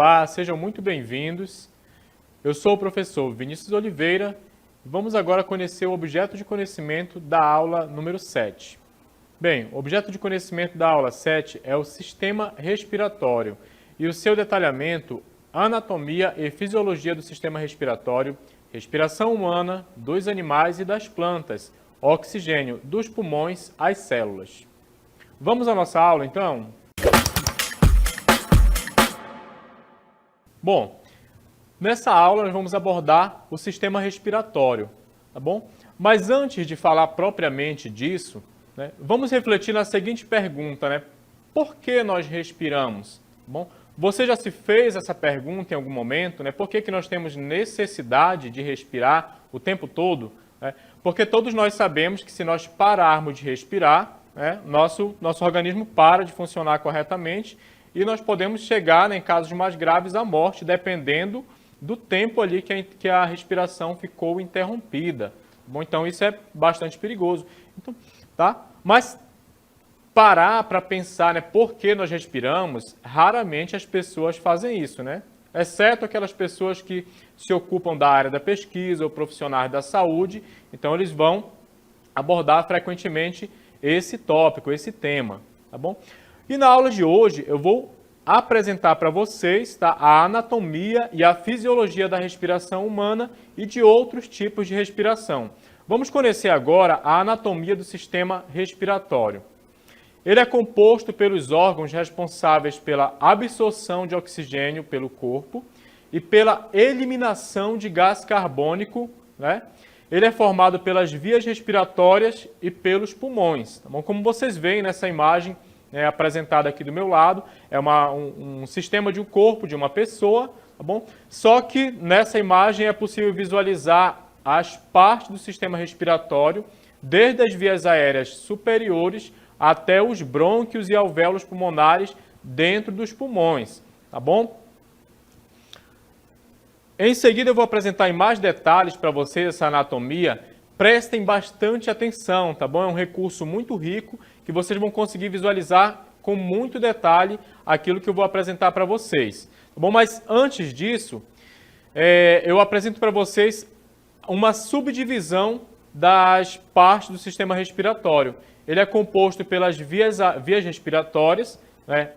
Olá, sejam muito bem-vindos. Eu sou o professor Vinícius Oliveira e vamos agora conhecer o objeto de conhecimento da aula número 7. Bem, o objeto de conhecimento da aula 7 é o sistema respiratório e o seu detalhamento, anatomia e fisiologia do sistema respiratório, respiração humana, dos animais e das plantas, oxigênio dos pulmões às células. Vamos à nossa aula, então? Bom, nessa aula nós vamos abordar o sistema respiratório, tá bom? Mas antes de falar propriamente disso, vamos refletir na seguinte pergunta, Por que nós respiramos? Bom, você já se fez essa pergunta em algum momento, Por que nós temos necessidade de respirar o tempo todo? Porque todos nós sabemos que se nós pararmos de respirar, nosso organismo para de funcionar corretamente e nós podemos chegar, em casos mais graves, à morte, dependendo do tempo ali que a respiração ficou interrompida. Bom, então isso é bastante perigoso. Então, tá? Mas parar para pensar, por que nós respiramos, raramente as pessoas fazem isso, Exceto aquelas pessoas que se ocupam da área da pesquisa ou profissionais da saúde, então eles vão abordar frequentemente esse tópico, esse tema, tá bom? E na aula de hoje eu vou apresentar para vocês a anatomia e a fisiologia da respiração humana e de outros tipos de respiração. Vamos conhecer agora a anatomia do sistema respiratório. Ele é composto pelos órgãos responsáveis pela absorção de oxigênio pelo corpo e pela eliminação de gás carbônico, Ele é formado pelas vias respiratórias e pelos pulmões. Tá bom? Como vocês veem nessa imagem apresentada aqui do meu lado, é um sistema de um corpo de uma pessoa, tá bom? Só que nessa imagem é possível visualizar as partes do sistema respiratório, desde as vias aéreas superiores até os brônquios e alvéolos pulmonares dentro dos pulmões, tá bom? Em seguida eu vou apresentar em mais detalhes para vocês essa anatomia. Prestem bastante atenção, tá bom? É um recurso muito rico que vocês vão conseguir visualizar com muito detalhe aquilo que eu vou apresentar para vocês, tá bom? Mas antes disso, eu apresento para vocês uma subdivisão das partes do sistema respiratório. Ele é composto pelas vias respiratórias,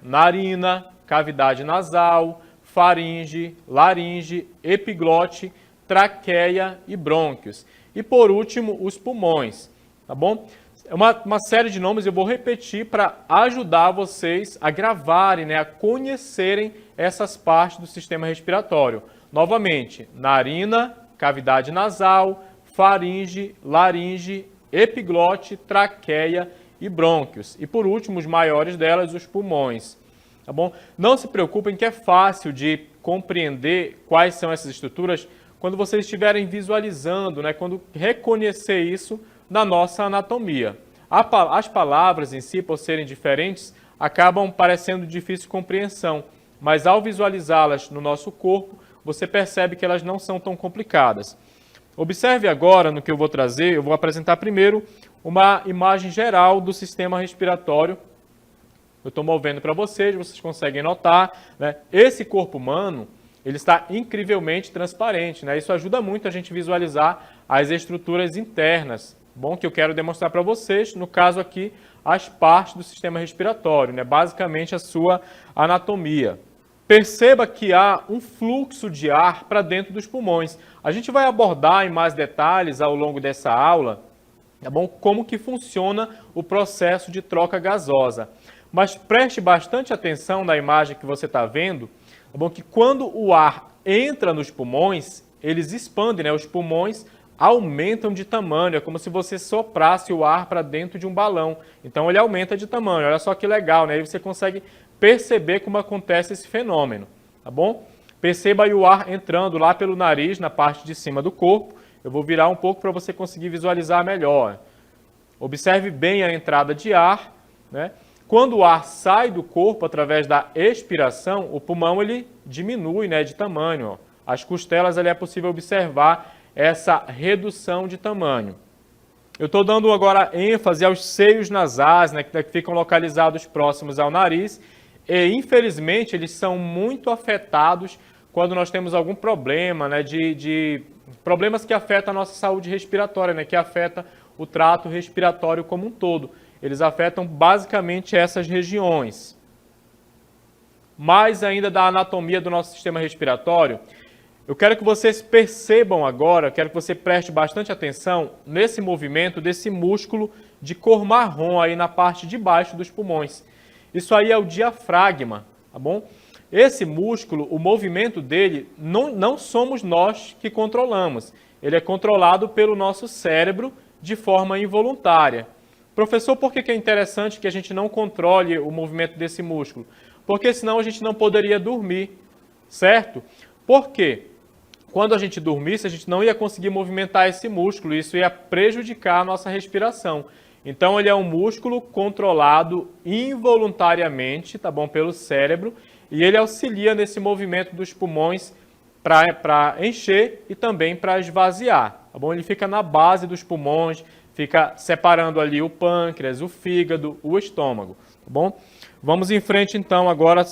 narina, cavidade nasal, faringe, laringe, epiglote, traqueia e brônquios. E por último, os pulmões, tá bom? É uma série de nomes, eu vou repetir para ajudar vocês a gravarem, a conhecerem essas partes do sistema respiratório. Novamente, narina, cavidade nasal, faringe, laringe, epiglote, traqueia e brônquios. E por último, os maiores delas, os pulmões. Tá bom? Não se preocupem que é fácil de compreender quais são essas estruturas quando vocês estiverem visualizando, quando reconhecer isso na nossa anatomia. As palavras em si, por serem diferentes, acabam parecendo de difícil compreensão, mas ao visualizá-las no nosso corpo, você percebe que elas não são tão complicadas. Observe agora no que eu vou trazer, eu vou apresentar primeiro uma imagem geral do sistema respiratório. Eu estou movendo para vocês conseguem notar, Esse corpo humano, ele está incrivelmente transparente, Isso ajuda muito a gente visualizar as estruturas internas, bom, que eu quero demonstrar para vocês, no caso aqui, as partes do sistema respiratório, basicamente a sua anatomia. Perceba que há um fluxo de ar para dentro dos pulmões. A gente vai abordar em mais detalhes ao longo dessa aula, tá bom? Como que funciona o processo de troca gasosa. Mas preste bastante atenção na imagem que você está vendo, tá bom? Que quando o ar entra nos pulmões, eles expandem, Os pulmões aumentam de tamanho, é como se você soprasse o ar para dentro de um balão. Então ele aumenta de tamanho, olha só que legal, Aí você consegue perceber como acontece esse fenômeno, tá bom? Perceba aí o ar entrando lá pelo nariz, na parte de cima do corpo. Eu vou virar um pouco para você conseguir visualizar melhor. Observe bem a entrada de ar, Quando o ar sai do corpo através da expiração, o pulmão ele diminui, de tamanho. As costelas ali é possível observar essa redução de tamanho. Eu estou dando agora ênfase aos seios nasais, que ficam localizados próximos ao nariz, e infelizmente eles são muito afetados quando nós temos algum problema, né, de problemas que afetam a nossa saúde respiratória, né, que afeta o trato respiratório como um todo. Eles afetam basicamente essas regiões. Mais ainda da anatomia do nosso sistema respiratório, eu quero que vocês percebam agora, quero que você preste bastante atenção nesse movimento desse músculo de cor marrom aí na parte de baixo dos pulmões. Isso aí é o diafragma, tá bom? Esse músculo, o movimento dele, não somos nós que controlamos. Ele é controlado pelo nosso cérebro de forma involuntária. Professor, por que é interessante que a gente não controle o movimento desse músculo? Porque senão a gente não poderia dormir, certo? Por quê? Quando a gente dormisse, a gente não ia conseguir movimentar esse músculo, isso ia prejudicar a nossa respiração. Então, ele é um músculo controlado involuntariamente, tá bom, pelo cérebro, e ele auxilia nesse movimento dos pulmões para encher e também para esvaziar, tá bom? Ele fica na base dos pulmões, fica separando ali o pâncreas, o fígado, o estômago, tá bom? Vamos em frente, então, agora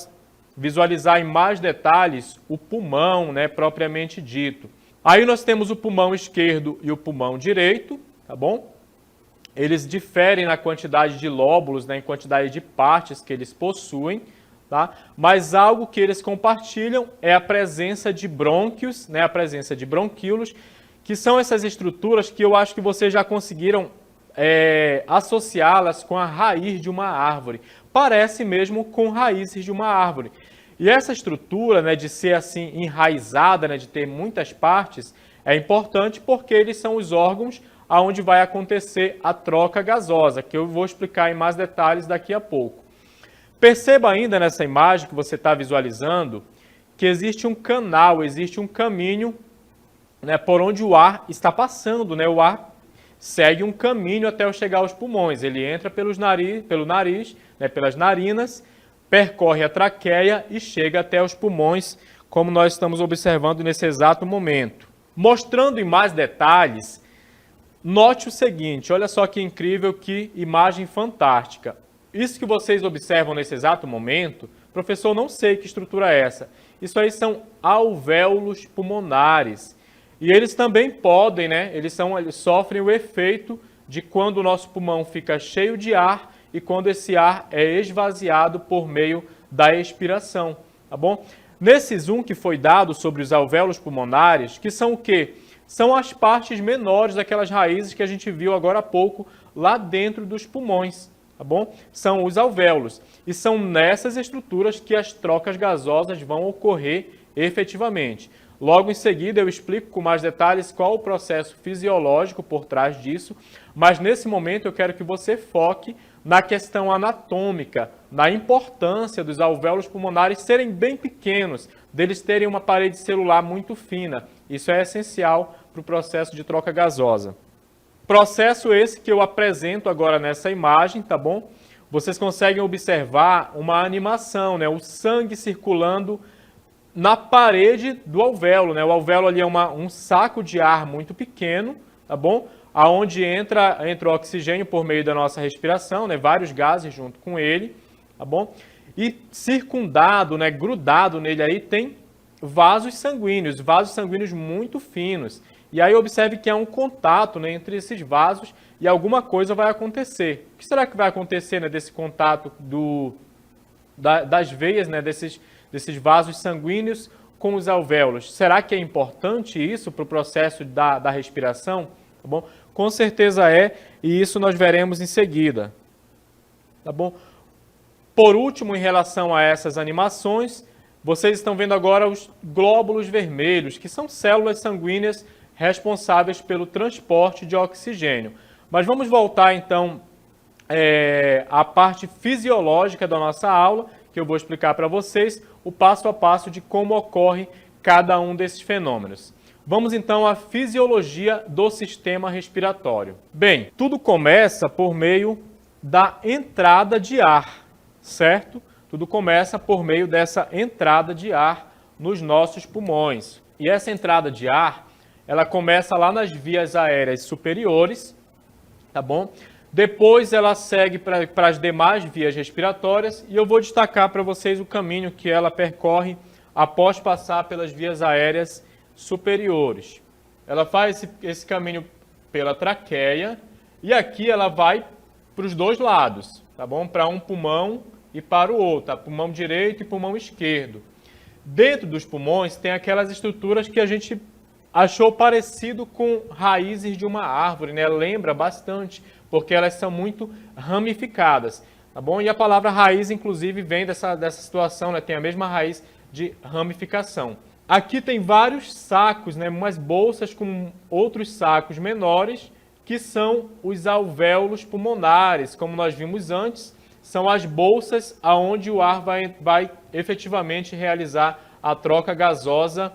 visualizar em mais detalhes o pulmão, né, propriamente dito. Aí nós temos o pulmão esquerdo e o pulmão direito, tá bom? Eles diferem na quantidade de lóbulos, né, em quantidade de partes que eles possuem, tá? Mas algo que eles compartilham é a presença de brônquios, né, a presença de bronquíolos, que são essas estruturas que eu acho que vocês já conseguiram associá-las com a raiz de uma árvore. Parece mesmo com raízes de uma árvore. E essa estrutura, né, de ser assim enraizada, né, de ter muitas partes, é importante porque eles são os órgãos onde vai acontecer a troca gasosa, que eu vou explicar em mais detalhes daqui a pouco. Perceba ainda nessa imagem que você está visualizando que existe um canal, existe um caminho, né, por onde o ar está passando, né? O ar segue um caminho até chegar aos pulmões. Ele entra pelo nariz, né, pelas narinas, percorre a traqueia e chega até os pulmões, como nós estamos observando nesse exato momento. Mostrando em mais detalhes, note o seguinte, olha só que incrível, que imagem fantástica. Isso que vocês observam nesse exato momento, professor, não sei que estrutura é essa. Isso aí são alvéolos pulmonares. E eles também podem, né? Eles sofrem o efeito de quando o nosso pulmão fica cheio de ar e quando esse ar é esvaziado por meio da expiração, tá bom? Nesse zoom que foi dado sobre os alvéolos pulmonares, que são o quê? São as partes menores daquelas raízes que a gente viu agora há pouco lá dentro dos pulmões, tá bom? São os alvéolos. E são nessas estruturas que as trocas gasosas vão ocorrer efetivamente. Logo em seguida eu explico com mais detalhes qual o processo fisiológico por trás disso, mas nesse momento eu quero que você foque na questão anatômica, na importância dos alvéolos pulmonares serem bem pequenos, deles terem uma parede celular muito fina. Isso é essencial para o processo de troca gasosa. Processo esse que eu apresento agora nessa imagem, tá bom? Vocês conseguem observar uma animação, né? O sangue circulando na parede do alvéolo, né? O alvéolo ali é um saco de ar muito pequeno, tá bom? Aonde entra o oxigênio por meio da nossa respiração, né? Vários gases junto com ele, tá bom? E circundado, né? Grudado nele aí tem vasos sanguíneos muito finos. E aí observe que há um contato, né, entre esses vasos e alguma coisa vai acontecer. O que será que vai acontecer, né, desse contato das veias, né, desses vasos sanguíneos com os alvéolos? Será que é importante isso para o processo da respiração? Tá bom? Com certeza é, e isso nós veremos em seguida. Tá bom? Por último, em relação a essas animações, vocês estão vendo agora os glóbulos vermelhos, que são células sanguíneas responsáveis pelo transporte de oxigênio. Mas vamos voltar então à parte fisiológica da nossa aula, que eu vou explicar para vocês o passo a passo de como ocorre cada um desses fenômenos. Vamos então à fisiologia do sistema respiratório. Bem, tudo começa por meio da entrada de ar, certo? Tudo começa por meio dessa entrada de ar nos nossos pulmões. E essa entrada de ar, ela começa lá nas vias aéreas superiores, tá bom? Depois ela segue para as demais vias respiratórias e eu vou destacar para vocês o caminho que ela percorre após passar pelas vias aéreas superiores. Ela faz esse caminho pela traqueia e aqui ela vai para os dois lados, tá bom? Para um pulmão e para o outro, tá? Pulmão direito e pulmão esquerdo. Dentro dos pulmões tem aquelas estruturas que a gente achou parecido com raízes de uma árvore, né? Lembra bastante, porque elas são muito ramificadas, tá bom? E a palavra raiz, inclusive, vem dessa situação, né? Tem a mesma raiz de ramificação. Aqui tem vários sacos, né? Umas bolsas com outros sacos menores, que são os alvéolos pulmonares, como nós vimos antes, são as bolsas aonde o ar vai efetivamente realizar a troca gasosa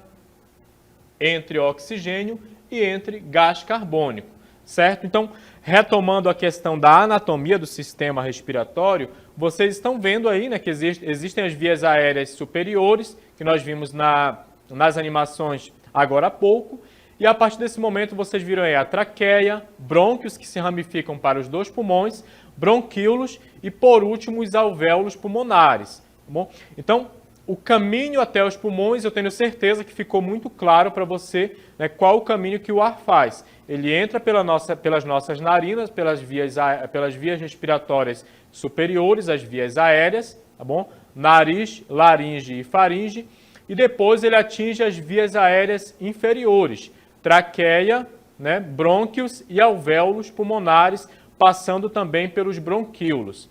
entre oxigênio e entre gás carbônico, certo? Então, retomando a questão da anatomia do sistema respiratório, vocês estão vendo aí, né, que existem as vias aéreas superiores, que nós vimos nas animações agora há pouco, e a partir desse momento vocês viram aí a traqueia, brônquios que se ramificam para os dois pulmões, bronquíolos e, por último, os alvéolos pulmonares. Tá bom? Então, o caminho até os pulmões, eu tenho certeza que ficou muito claro para você, né, qual o caminho que o ar faz. Ele entra pelas nossas narinas, pelas vias respiratórias superiores, as vias aéreas, tá bom? Nariz, laringe e faringe, e depois ele atinge as vias aéreas inferiores, traqueia, né, brônquios e alvéolos pulmonares, passando também pelos bronquíolos.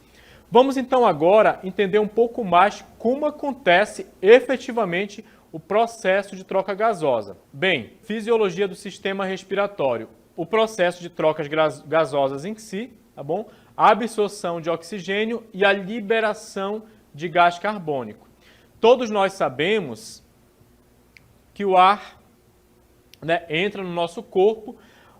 Vamos então agora entender um pouco mais como acontece efetivamente o processo de troca gasosa. Bem, fisiologia do sistema respiratório. O processo de trocas gasosas em si, tá bom? A absorção de oxigênio e a liberação de gás carbônico. Todos nós sabemos que o ar, né, entra no nosso corpo,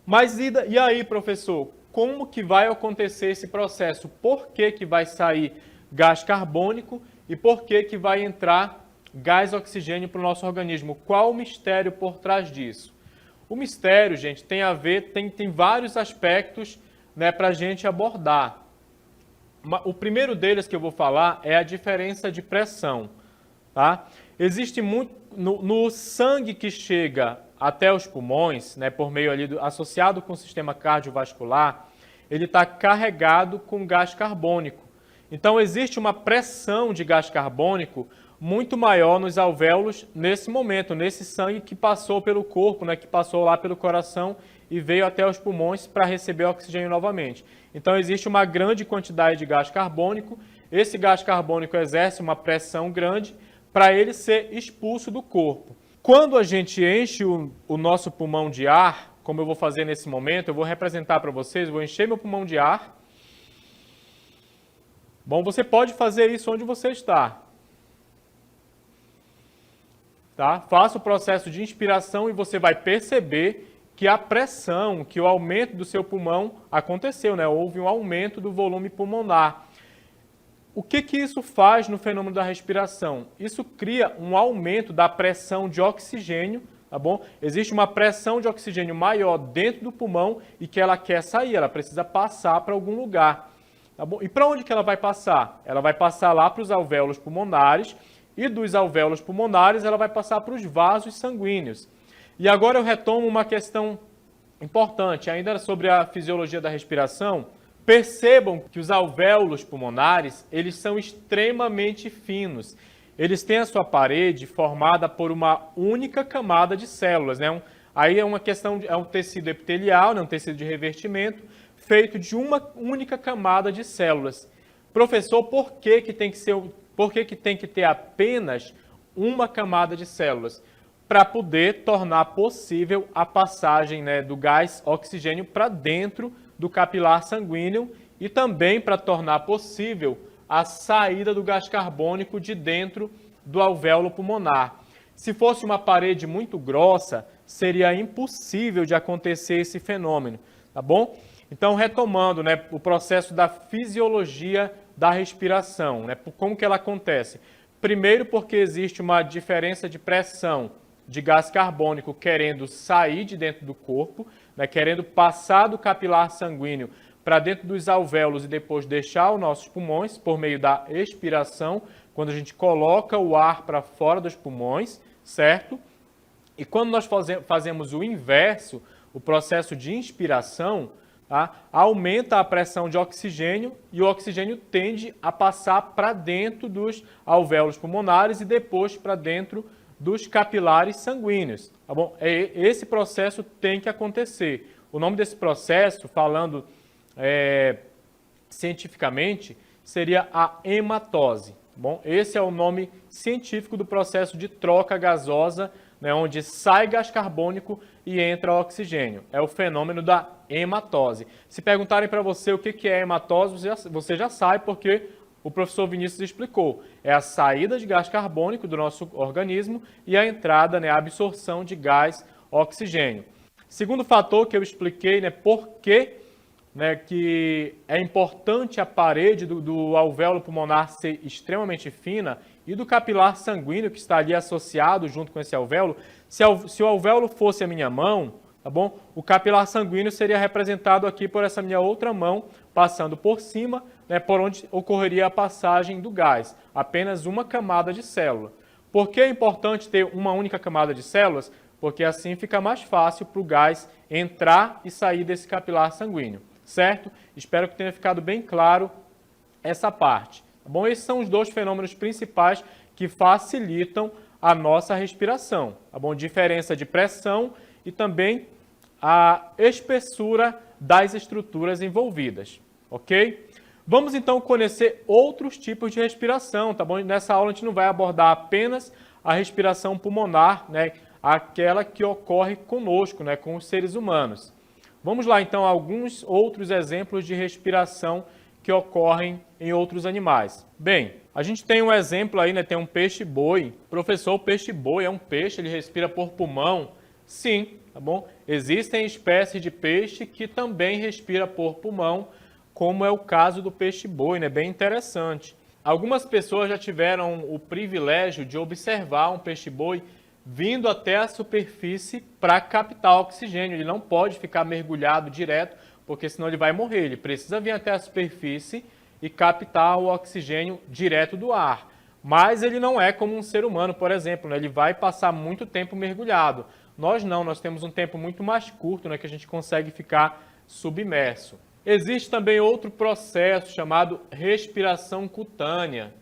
mas e aí, professor? Como que vai acontecer esse processo? Por que vai sair gás carbônico e por que vai entrar gás oxigênio para o nosso organismo? Qual o mistério por trás disso? O mistério, gente, tem a ver, tem vários aspectos, né, para a gente abordar. O primeiro deles que eu vou falar é a diferença de pressão. Tá? Existe muito no sangue que chega até os pulmões, né, por meio ali associado com o sistema cardiovascular, ele está carregado com gás carbônico. Então existe uma pressão de gás carbônico muito maior nos alvéolos nesse momento, nesse sangue que passou pelo corpo, né, que passou lá pelo coração e veio até os pulmões para receber oxigênio novamente. Então existe uma grande quantidade de gás carbônico, esse gás carbônico exerce uma pressão grande para ele ser expulso do corpo. Quando a gente enche o nosso pulmão de ar, como eu vou fazer nesse momento, eu vou representar para vocês, vou encher meu pulmão de ar. Bom, você pode fazer isso onde você está. Tá? Faça o processo de inspiração e você vai perceber que a pressão, que o aumento do seu pulmão aconteceu, né? Houve um aumento do volume pulmonar. O que isso faz no fenômeno da respiração? Isso cria um aumento da pressão de oxigênio, tá bom? Existe uma pressão de oxigênio maior dentro do pulmão e que ela quer sair, ela precisa passar para algum lugar, tá bom? E para onde que ela vai passar? Ela vai passar lá para os alvéolos pulmonares e dos alvéolos pulmonares ela vai passar para os vasos sanguíneos. E agora eu retomo uma questão importante, ainda sobre a fisiologia da respiração. Percebam que os alvéolos pulmonares, eles são extremamente finos. Eles têm a sua parede formada por uma única camada de células, né? Aí é uma questão, é um tecido epitelial, né? Um tecido de revestimento, feito de uma única camada de células. Professor, por que tem que ter apenas uma camada de células? Para poder tornar possível a passagem, né, do gás oxigênio para dentro do capilar sanguíneo e também para tornar possível a saída do gás carbônico de dentro do alvéolo pulmonar. Se fosse uma parede muito grossa, seria impossível de acontecer esse fenômeno, tá bom? Então, retomando, né, o processo da fisiologia da respiração, né, como que ela acontece? Primeiro, porque existe uma diferença de pressão de gás carbônico querendo sair de dentro do corpo, né, querendo passar do capilar sanguíneo para dentro dos alvéolos e depois deixar os nossos pulmões por meio da expiração, quando a gente coloca o ar para fora dos pulmões, certo? E quando nós fazemos o inverso, o processo de inspiração, tá? Aumenta a pressão de oxigênio e o oxigênio tende a passar para dentro dos alvéolos pulmonares e depois para dentro dos capilares sanguíneos. Tá bom? Esse processo tem que acontecer. O nome desse processo, falando cientificamente, seria a hematose. Tá bom? Esse é o nome científico do processo de troca gasosa, né, onde sai gás carbônico e entra oxigênio. É o fenômeno da hematose. Se perguntarem para você o que é hematose, você já sabe, porque o professor Vinícius explicou. É a saída de gás carbônico do nosso organismo e a entrada, né, a absorção de gás oxigênio. Segundo fator que eu expliquei, né, por que, né, que é importante a parede do alvéolo pulmonar ser extremamente fina e do capilar sanguíneo que está ali associado junto com esse alvéolo. Se o alvéolo fosse a minha mão, tá bom? O capilar sanguíneo seria representado aqui por essa minha outra mão, passando por cima, né, por onde ocorreria a passagem do gás. Apenas uma camada de célula. Por que é importante ter uma única camada de células? Porque assim fica mais fácil para o gás entrar e sair desse capilar sanguíneo, certo? Espero que tenha ficado bem claro essa parte. Tá bom? Esses são os dois fenômenos principais que facilitam a nossa respiração. Tá bom? Diferença de pressão e também a espessura das estruturas envolvidas. Ok? Vamos então conhecer outros tipos de respiração. Tá bom? Nessa aula a gente não vai abordar apenas a respiração pulmonar, né? Aquela que ocorre conosco, né? Com os seres humanos. Vamos lá então a alguns outros exemplos de respiração que ocorrem em outros animais. Bem, a gente tem um exemplo aí, né? Tem um peixe-boi. Professor, o peixe-boi é um peixe, ele respira por pulmão? Sim, tá bom? Existem espécies de peixe que também respira por pulmão, como é o caso do peixe-boi, né? Bem interessante. Algumas pessoas já tiveram o privilégio de observar um peixe-boi vindo até a superfície para captar oxigênio. Ele não pode ficar mergulhado direto, porque senão ele vai morrer. Ele precisa vir até a superfície e captar o oxigênio direto do ar. Mas ele não é como um ser humano, por exemplo, né? Ele vai passar muito tempo mergulhado. Nós não, nós temos um tempo muito mais curto, né, que a gente consegue ficar submerso. Existe também outro processo chamado respiração cutânea.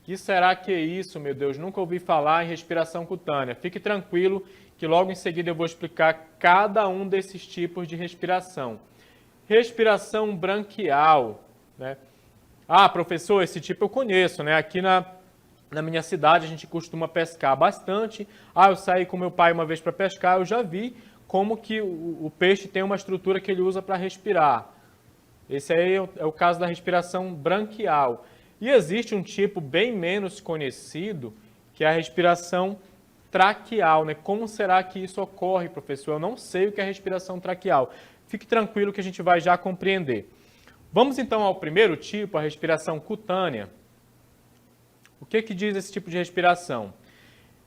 O que será que é isso, meu Deus? Nunca ouvi falar em respiração cutânea. Fique tranquilo que logo em seguida eu vou explicar cada um desses tipos de respiração. Respiração branquial, né? Ah, professor, esse tipo eu conheço, né? Aqui na minha cidade a gente costuma pescar bastante. Ah, eu saí com meu pai uma vez para pescar, eu já vi como que o peixe tem uma estrutura que ele usa para respirar. Esse aí é o caso da respiração branquial. E existe um tipo bem menos conhecido, que é a respiração traqueal, né? Como será que isso ocorre, professor? Eu não sei o que é respiração traqueal. Fique tranquilo que a gente vai já compreender. Vamos então ao primeiro tipo, a respiração cutânea. O que diz esse tipo de respiração?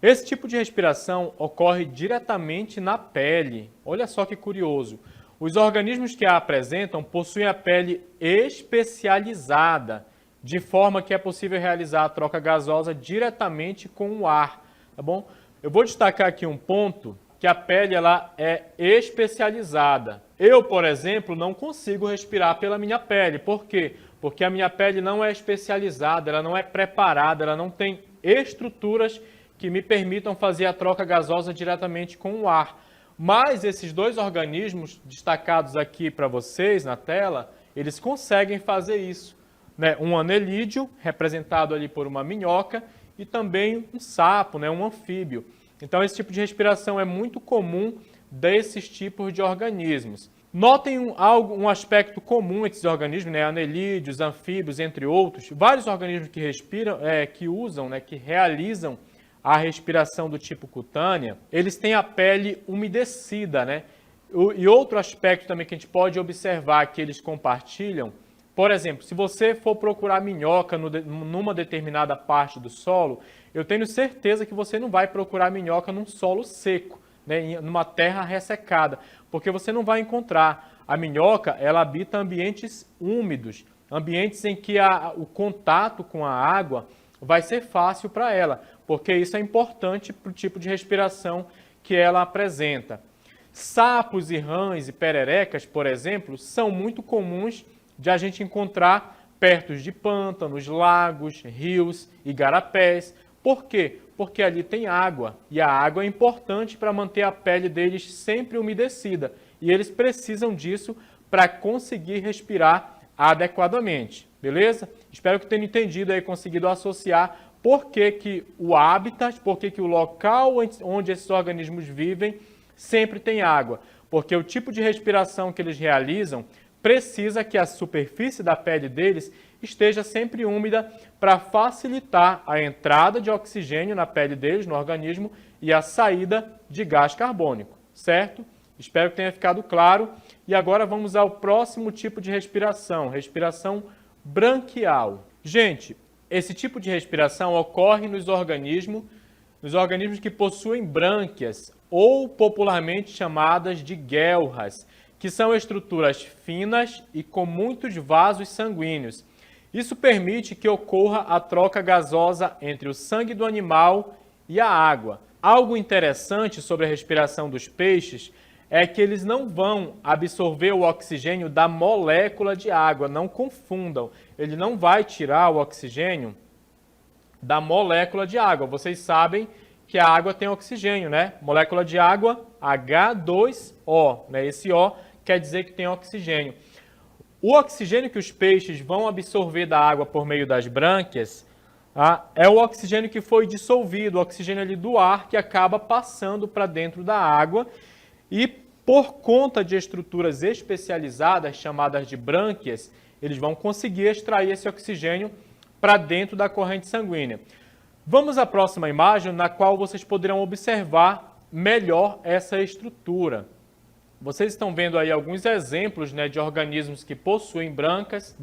Esse tipo de respiração ocorre diretamente na pele. Olha só que curioso. Os organismos que a apresentam possuem a pele especializada, de forma que é possível realizar a troca gasosa diretamente com o ar, tá bom? Eu vou destacar aqui um ponto, que a pele ela é especializada. Eu, por exemplo, não consigo respirar pela minha pele. Por quê? Porque a minha pele não é especializada, ela não é preparada, ela não tem estruturas que me permitam fazer a troca gasosa diretamente com o ar. Mas esses dois organismos destacados aqui para vocês na tela, eles conseguem fazer isso, né? Um anelídeo, representado ali por uma minhoca, e também um sapo, né? Um anfíbio. Então esse tipo de respiração é muito comum desses tipos de organismos. Notem um aspecto comum entre esses organismos, né? Anelídeos, anfíbios, entre outros. Vários organismos que respiram, que usam, né? Que realizam a respiração do tipo cutânea, eles têm a pele umedecida, né? E outro aspecto também que a gente pode observar que eles compartilham, por exemplo, se você for procurar minhoca numa determinada parte do solo, eu tenho certeza que você não vai procurar minhoca num solo seco, né, numa terra ressecada, porque você não vai encontrar. A minhoca, ela habita ambientes úmidos, ambientes em que o contato com a água vai ser fácil para ela, porque isso é importante para o tipo de respiração que ela apresenta. Sapos e rãs e pererecas, por exemplo, são muito comuns de a gente encontrar perto de pântanos, lagos, rios, igarapés. Por quê? Porque ali tem água, e a água é importante para manter a pele deles sempre umedecida, e eles precisam disso para conseguir respirar adequadamente, beleza? Espero que tenham entendido e conseguido associar por que o habitat, por que o local onde esses organismos vivem sempre tem água, porque o tipo de respiração que eles realizam precisa que a superfície da pele deles esteja sempre úmida para facilitar a entrada de oxigênio na pele deles, no organismo, e a saída de gás carbônico, certo? Espero que tenha ficado claro. E agora vamos ao próximo tipo de respiração, respiração branquial. Gente, esse tipo de respiração ocorre nos organismos que possuem brânquias, ou popularmente chamadas de guelras, que são estruturas finas e com muitos vasos sanguíneos. Isso permite que ocorra a troca gasosa entre o sangue do animal e a água. Algo interessante sobre a respiração dos peixes é que eles não vão absorver o oxigênio da molécula de água, não confundam. Ele não vai tirar o oxigênio da molécula de água. Vocês sabem que a água tem oxigênio, né? Molécula de água, H2O, né? Esse O quer dizer que tem oxigênio. O oxigênio que os peixes vão absorver da água por meio das brânquias é o oxigênio que foi dissolvido, o oxigênio ali do ar que acaba passando para dentro da água. E por conta de estruturas especializadas, chamadas de brânquias, eles vão conseguir extrair esse oxigênio para dentro da corrente sanguínea. Vamos à próxima imagem, na qual vocês poderão observar melhor essa estrutura. Vocês estão vendo aí alguns exemplos, né, de organismos que possuem brânquias,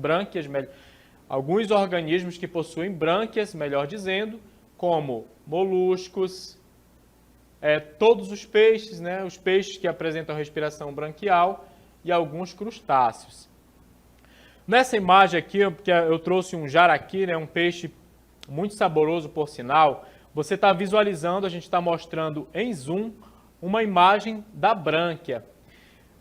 alguns organismos que possuem brânquias, melhor dizendo, como moluscos, todos os peixes, né, os peixes que apresentam respiração branquial e alguns crustáceos. Nessa imagem aqui, que eu trouxe um jaraqui, né, um peixe muito saboroso, por sinal, você está visualizando, a gente está mostrando em zoom, uma imagem da brânquia.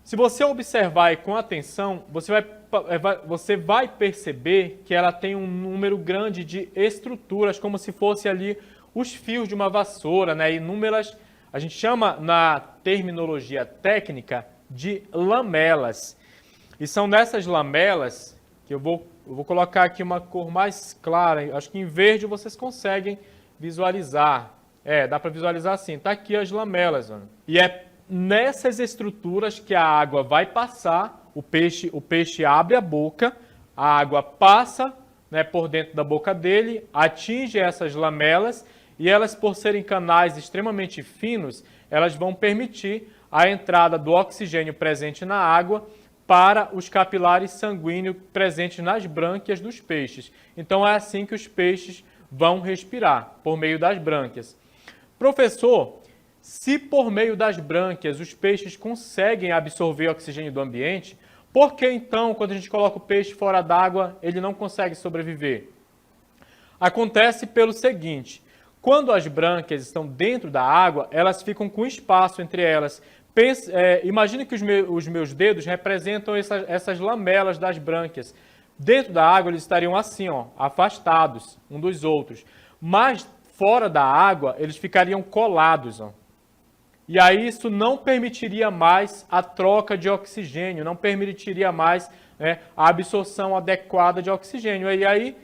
Se você observar aí com atenção, você vai perceber que ela tem um número grande de estruturas, como se fosse ali os fios de uma vassoura, né? Inúmeras, a gente chama na terminologia técnica de lamelas. E são nessas lamelas que eu vou colocar aqui uma cor mais clara, acho que em verde vocês conseguem visualizar. Dá para visualizar assim, está aqui as lamelas. Ó. E é nessas estruturas que a água vai passar, o peixe abre a boca, a água passa, né, por dentro da boca dele, atinge essas lamelas e elas, por serem canais extremamente finos, elas vão permitir a entrada do oxigênio presente na água para os capilares sanguíneos presentes nas brânquias dos peixes. Então é assim que os peixes vão respirar, por meio das brânquias. Professor, se por meio das brânquias os peixes conseguem absorver o oxigênio do ambiente, por que então, quando a gente coloca o peixe fora d'água, ele não consegue sobreviver? Acontece pelo seguinte, quando as brânquias estão dentro da água, elas ficam com espaço entre elas. Imagine que os meus dedos representam essas lamelas das brânquias. Dentro da água eles estariam assim, ó, afastados um dos outros. Mas fora da água eles ficariam colados. Ó. E aí isso não permitiria mais a troca de oxigênio, não permitiria mais, né, a absorção adequada de oxigênio. E aí,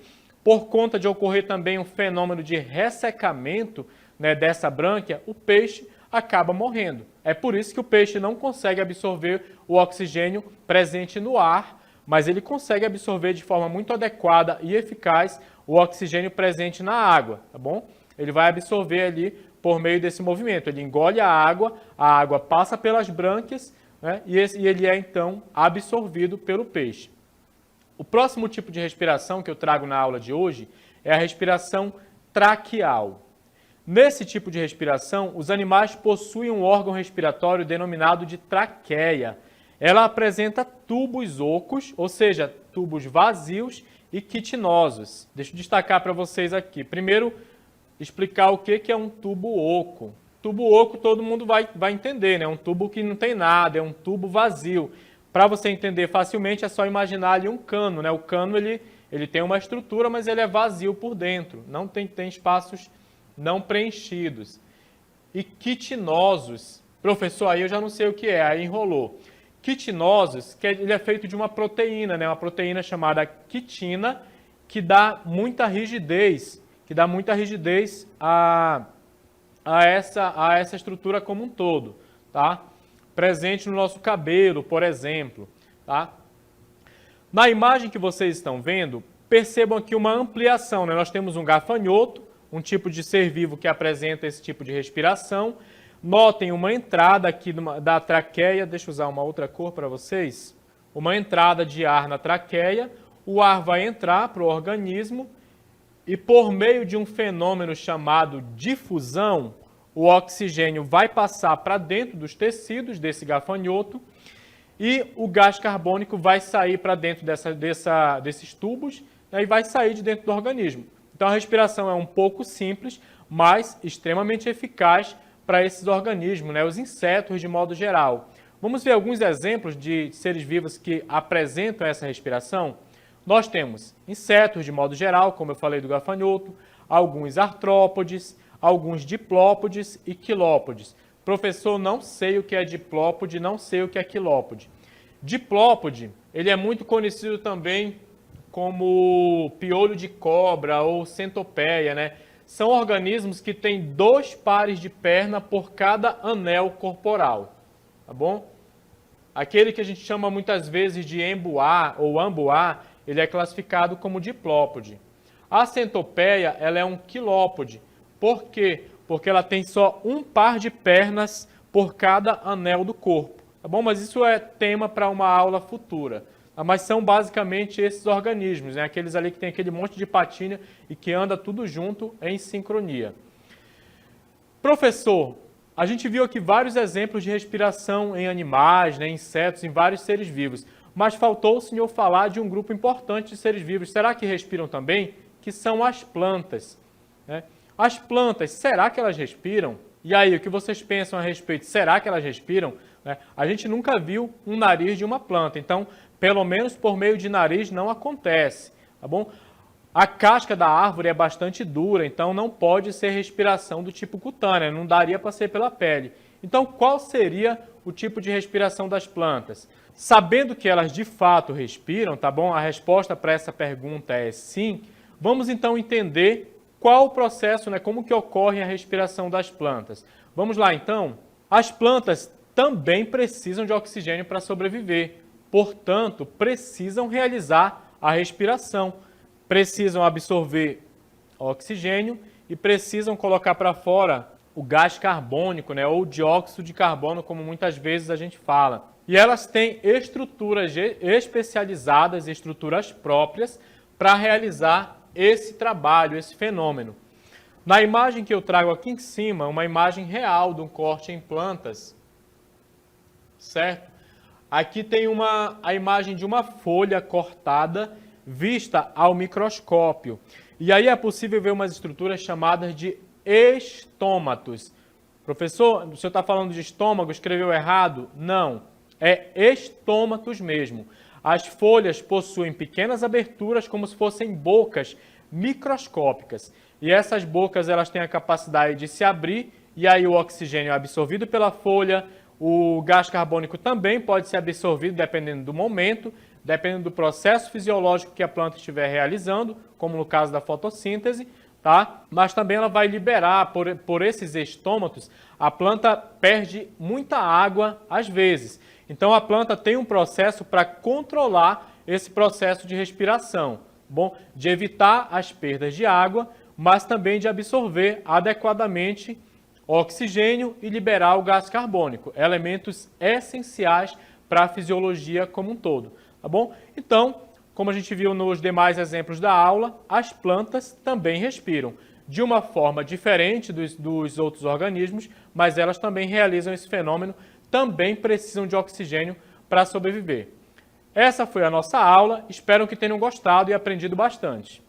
por conta de ocorrer também um fenômeno de ressecamento, né, dessa brânquia, o peixe acaba morrendo. É por isso que o peixe não consegue absorver o oxigênio presente no ar, mas ele consegue absorver de forma muito adequada e eficaz o oxigênio presente na água, tá bom? Ele vai absorver ali por meio desse movimento. Ele engole a água passa pelas brânquias, né, e ele é então absorvido pelo peixe. O próximo tipo de respiração que eu trago na aula de hoje é a respiração traqueal. Nesse tipo de respiração, os animais possuem um órgão respiratório denominado de traqueia. Ela apresenta tubos ocos, ou seja, tubos vazios e quitinosos. Deixa eu destacar para vocês aqui. Primeiro, explicar o que é um tubo oco. Tubo oco todo mundo vai entender, né? Um tubo que não tem nada, é um tubo vazio. Para você entender facilmente, é só imaginar ali um cano, né? O cano ele tem uma estrutura, mas ele é vazio por dentro. Não tem espaços não preenchidos. E quitinosos, professor, aí eu já não sei o que é, aí enrolou. Quitinosos, ele é feito de uma proteína, né? Uma proteína chamada quitina, que dá muita rigidez, a essa estrutura como um todo, tá? Presente no nosso cabelo, por exemplo, tá? Na imagem que vocês estão vendo, percebam aqui uma ampliação, né? Nós temos um gafanhoto, um tipo de ser vivo que apresenta esse tipo de respiração. Notem uma entrada aqui da traqueia, deixa eu usar uma outra cor para vocês. Uma entrada de ar na traqueia, o ar vai entrar para o organismo e por meio de um fenômeno chamado difusão, o oxigênio vai passar para dentro dos tecidos desse gafanhoto e o gás carbônico vai sair para dentro desses tubos, né, e vai sair de dentro do organismo. Então a respiração é um pouco simples, mas extremamente eficaz para esses organismos, né, os insetos de modo geral. Vamos ver alguns exemplos de seres vivos que apresentam essa respiração? Nós temos insetos de modo geral, como eu falei do gafanhoto, alguns artrópodes, alguns diplópodes e quilópodes. Professor, não sei o que é diplópode, não sei o que é quilópode. Diplópode, ele é muito conhecido também como piolho de cobra ou centopeia, né? São organismos que têm 2 pares de perna por cada anel corporal, tá bom? Aquele que a gente chama muitas vezes de emboá ou amboá, ele é classificado como diplópode. A centopeia, ela é um quilópode. Por quê? Porque ela tem só 1 par de pernas por cada anel do corpo, tá bom? Mas isso é tema para uma aula futura. Mas são basicamente esses organismos, né? Aqueles ali que tem aquele monte de patinha e que anda tudo junto em sincronia. Professor, a gente viu aqui vários exemplos de respiração em animais, né, insetos, em vários seres vivos, mas faltou o senhor falar de um grupo importante de seres vivos. Será que respiram também? Que são as plantas, né? As plantas, será que elas respiram? E aí, o que vocês pensam a respeito? Será que elas respiram? A gente nunca viu um nariz de uma planta, então, pelo menos por meio de nariz não acontece, tá bom? A casca da árvore é bastante dura, então não pode ser respiração do tipo cutânea, não daria para ser pela pele. Então, qual seria o tipo de respiração das plantas? Sabendo que elas de fato respiram, tá bom? A resposta para essa pergunta é sim. Vamos então entender qual o processo, né? Como que ocorre a respiração das plantas. Vamos lá então? As plantas também precisam de oxigênio para sobreviver. Portanto, precisam realizar a respiração, precisam absorver oxigênio e precisam colocar para fora o gás carbônico, né, ou dióxido de carbono, como muitas vezes a gente fala. E elas têm estruturas especializadas, estruturas próprias, para realizar esse trabalho, esse fenômeno. Na imagem que eu trago aqui em cima, uma imagem real de um corte em plantas, certo? Aqui tem a imagem de uma folha cortada vista ao microscópio. E aí é possível ver umas estruturas chamadas de estômatos. Professor, o senhor está falando de estômago, escreveu errado? Não, é estômatos mesmo. As folhas possuem pequenas aberturas como se fossem bocas microscópicas. E essas bocas elas têm a capacidade de se abrir e aí o oxigênio é absorvido pela folha. O gás carbônico também pode ser absorvido dependendo do momento, dependendo do processo fisiológico que a planta estiver realizando, como no caso da fotossíntese, tá? Mas também ela vai liberar, por esses estômatos, a planta perde muita água às vezes. Então a planta tem um processo para controlar esse processo de respiração, bom? De evitar as perdas de água, mas também de absorver adequadamente oxigênio e liberar o gás carbônico, elementos essenciais para a fisiologia como um todo, tá bom? Então, como a gente viu nos demais exemplos da aula, as plantas também respiram. de uma forma diferente dos outros organismos, mas elas também realizam esse fenômeno, também precisam de oxigênio para sobreviver. Essa foi a nossa aula, espero que tenham gostado e aprendido bastante.